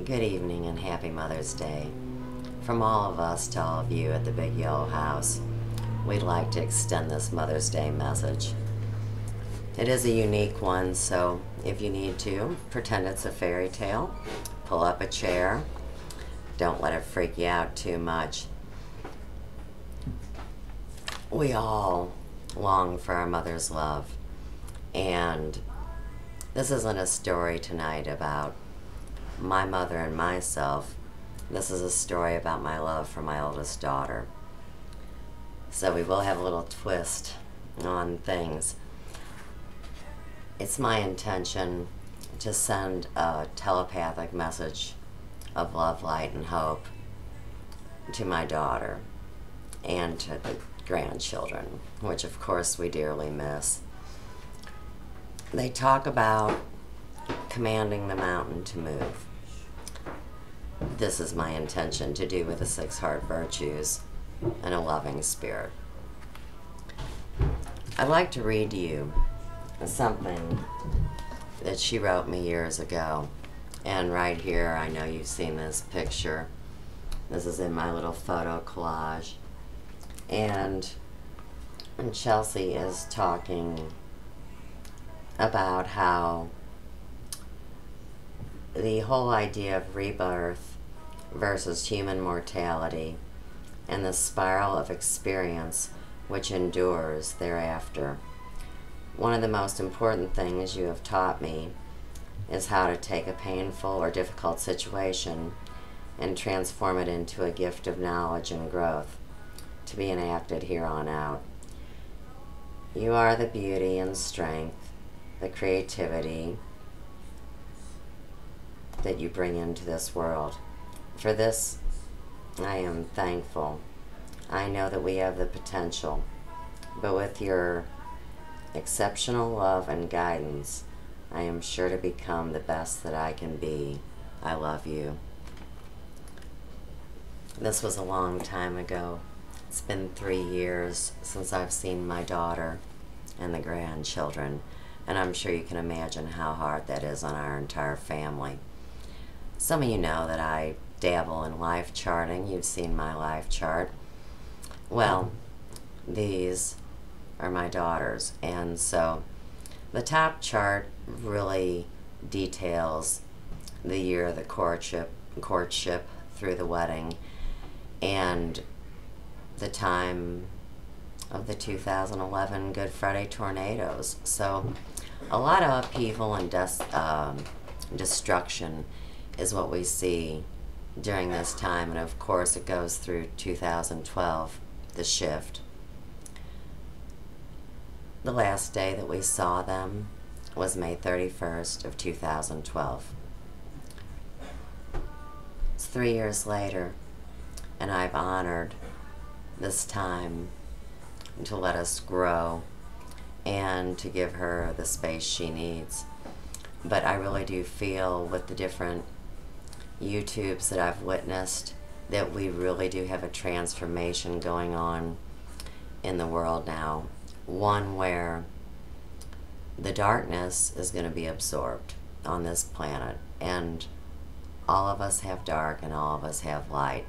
Good evening and happy Mother's Day. From all of us to all of you at the Big Yellow House, we'd like to extend this Mother's Day message. It is a unique one, so if you need to, pretend it's a fairy tale, pull up a chair, don't let it freak you out too much. We all long for our mother's love, and this isn't a story tonight about my mother and myself. This is a story about my love for my oldest daughter. So we will have a little twist on things. It's my intention to send a telepathic message of love, light, and hope to my daughter and to the grandchildren, which of course we dearly miss. They talk about commanding the mountain to move. This is my intention to do with the 6 heart virtues and a loving spirit. I'd like to read to you something that she wrote me years ago. And right here, I know you've seen this picture. This is in my little photo collage. And Chelsea is talking about how the whole idea of rebirth versus human mortality and the spiral of experience which endures thereafter. One of the most important things you have taught me is how to take a painful or difficult situation and transform it into a gift of knowledge and growth to be enacted here on out. You are the beauty and strength, the creativity that you bring into this world. For this, I am thankful. I know that we have the potential, but with your exceptional love and guidance, I am sure to become the best that I can be. I love you. This was a long time ago. It's been 3 years since I've seen my daughter and the grandchildren, and I'm sure you can imagine how hard that is on our entire family. Some of you know that I dabble in life charting. You've seen my life chart. Well, these are my daughters, and so the top chart really details the year of the courtship through the wedding, and the time of the 2011 Good Friday tornadoes. So a lot of upheaval and destruction is what we see during this time, and of course it goes through 2012, the shift. The last day that we saw them was May 31st of 2012. It's 3 years later, and I've honored this time to let us grow and to give her the space she needs. But I really do feel with the different YouTubes that I've witnessed that we really do have a transformation going on in the world now. One where the darkness is going to be absorbed on this planet, and all of us have dark and all of us have light,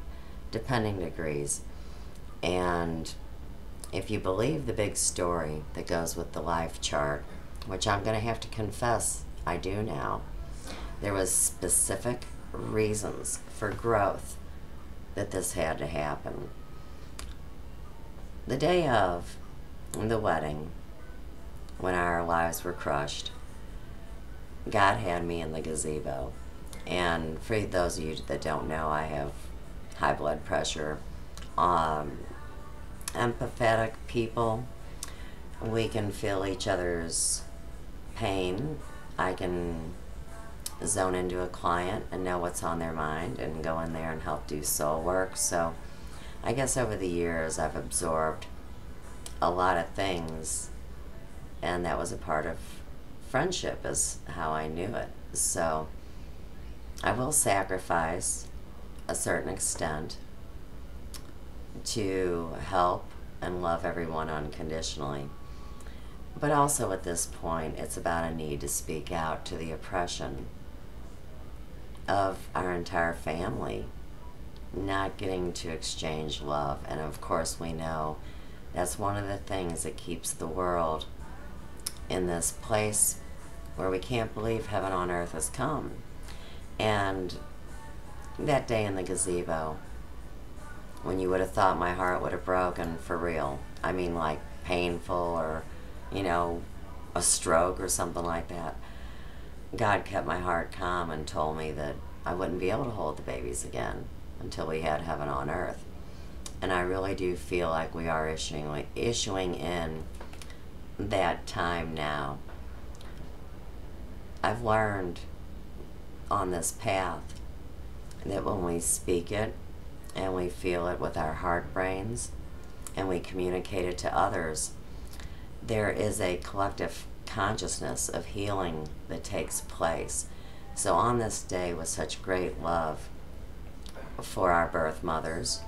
depending degrees. And if you believe the big story that goes with the life chart, which I'm going to have to confess I do now, there was specific reasons for growth that this had to happen. The day of the wedding, when our lives were crushed, God had me in the gazebo. And for those of you that don't know, I have high blood pressure. Empathetic people, we can feel each other's pain. I can zone into a client and know what's on their mind and go in there and help do soul work. So I guess over the years I've absorbed a lot of things, and that was a part of friendship, is how I knew it. So I will sacrifice a certain extent to help and love everyone unconditionally. But also at this point, it's about a need to speak out to the oppression of our entire family not getting to exchange love. And of course we know that's one of the things that keeps the world in this place where we can't believe heaven on earth has come. And that day in the gazebo, when you would have thought my heart would have broken for real, I mean like painful or, you know, a stroke or something like that, God kept my heart calm and told me that I wouldn't be able to hold the babies again until we had heaven on earth. And I really do feel like we are issuing in that time now. I've learned on this path that when we speak it and we feel it with our heart brains and we communicate it to others, there is a collective consciousness of healing that takes place. So on this day, with such great love for our birth mothers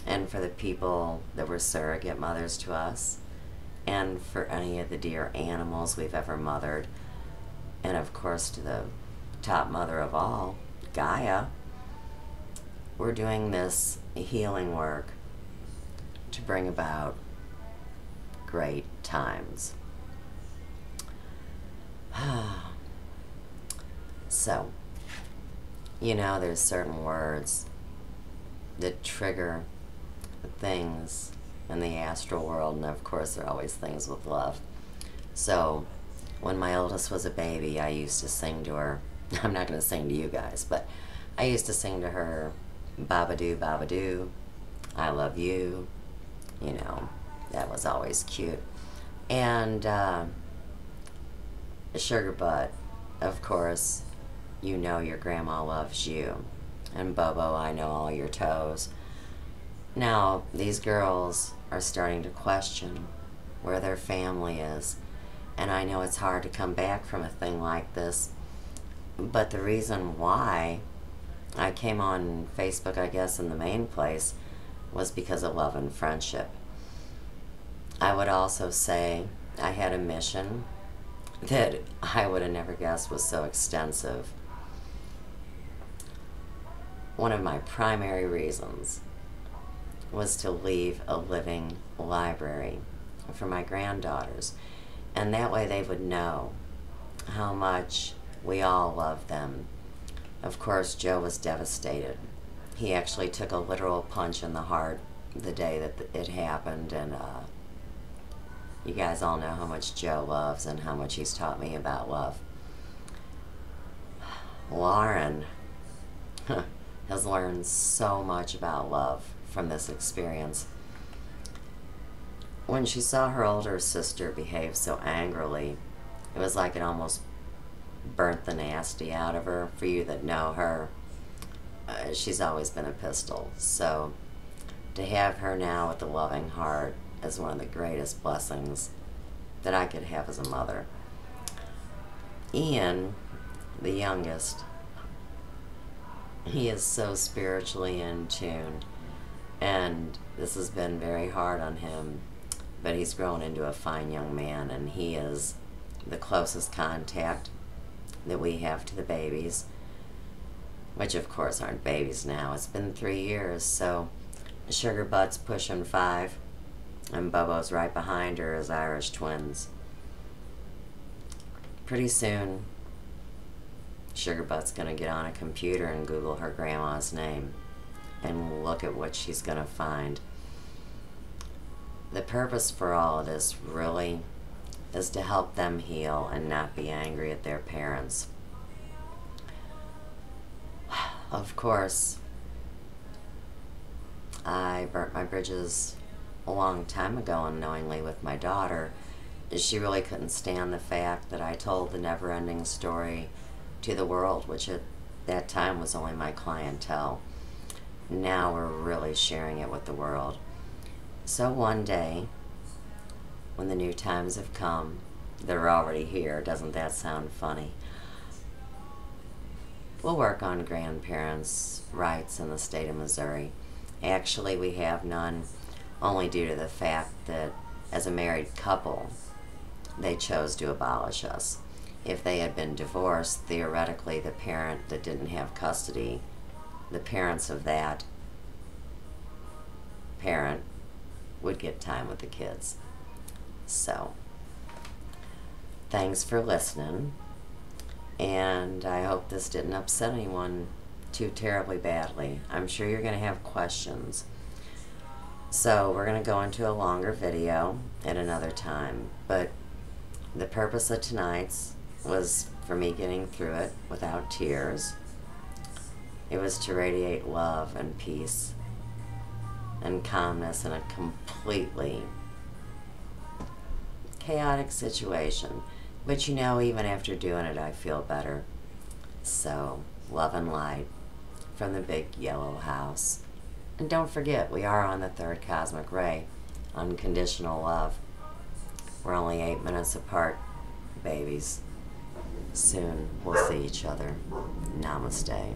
and for the people that were surrogate mothers to us and for any of the dear animals we've ever mothered, and of course to the top mother of all, Gaia, we're doing this healing work to bring about great times. So, you know, there's certain words that trigger things in the astral world, and of course there are always things with love. So, when my oldest was a baby, I used to sing to her. I'm not going to sing to you guys, but I used to sing to her, Babadoo, Babadoo, I love you. You know, that was always cute. And Sugar Butt, of course, you know your grandma loves you. And Bobo, I know all your toes. Now, these girls are starting to question where their family is. And I know it's hard to come back from a thing like this. But the reason why I came on Facebook, I guess, in the main place, was because of love and friendship. I would also say I had a mission that I would have never guessed was so extensive. One of my primary reasons was to leave a living library for my granddaughters. And that way they would know how much we all love them. Of course, Joe was devastated. He actually took a literal punch in the heart the day that it happened, and you guys all know how much Joe loves and how much he's taught me about love. Lauren has learned so much about love from this experience. When she saw her older sister behave so angrily, it was like it almost burnt the nasty out of her. For you that know her, she's always been a pistol. So to have her now with a loving heart is one of the greatest blessings that I could have as a mother. Ian, the youngest, he is so spiritually in tune, and this has been very hard on him, but he's grown into a fine young man, and he is the closest contact that we have to the babies, which of course aren't babies now. It's been 3 years, so Sugar Butt's pushing 5, and Bobo's right behind her as Irish twins. Pretty soon, Sugar Butt's gonna get on a computer and Google her grandma's name, and look at what she's gonna find. The purpose for all of this really is to help them heal and not be angry at their parents. Of course, I burnt my bridges a long time ago unknowingly with my daughter. She really couldn't stand the fact that I told the never-ending story to the world, which at that time was only my clientele. Now we're really sharing it with the world. So one day, when the new times have come, they're already here. Doesn't that sound funny? We'll work on grandparents' rights in the state of Missouri. Actually, we have none, only due to the fact that as a married couple, they chose to abolish us. if they had been divorced, theoretically the parent that didn't have custody, the parents of that parent would get time with the kids. So, thanks for listening, and I hope this didn't upset anyone too terribly badly. I'm sure you're going to have questions. So we're going to go into a longer video at another time, but the purpose of tonight's was for me getting through it without tears. It was to radiate love and peace and calmness in a completely chaotic situation. But you know, even after doing it, I feel better. So, love and light from the big yellow house. And don't forget, we are on the third cosmic ray, unconditional love. We're only 8 minutes apart, babies. Soon we'll see each other. Namaste.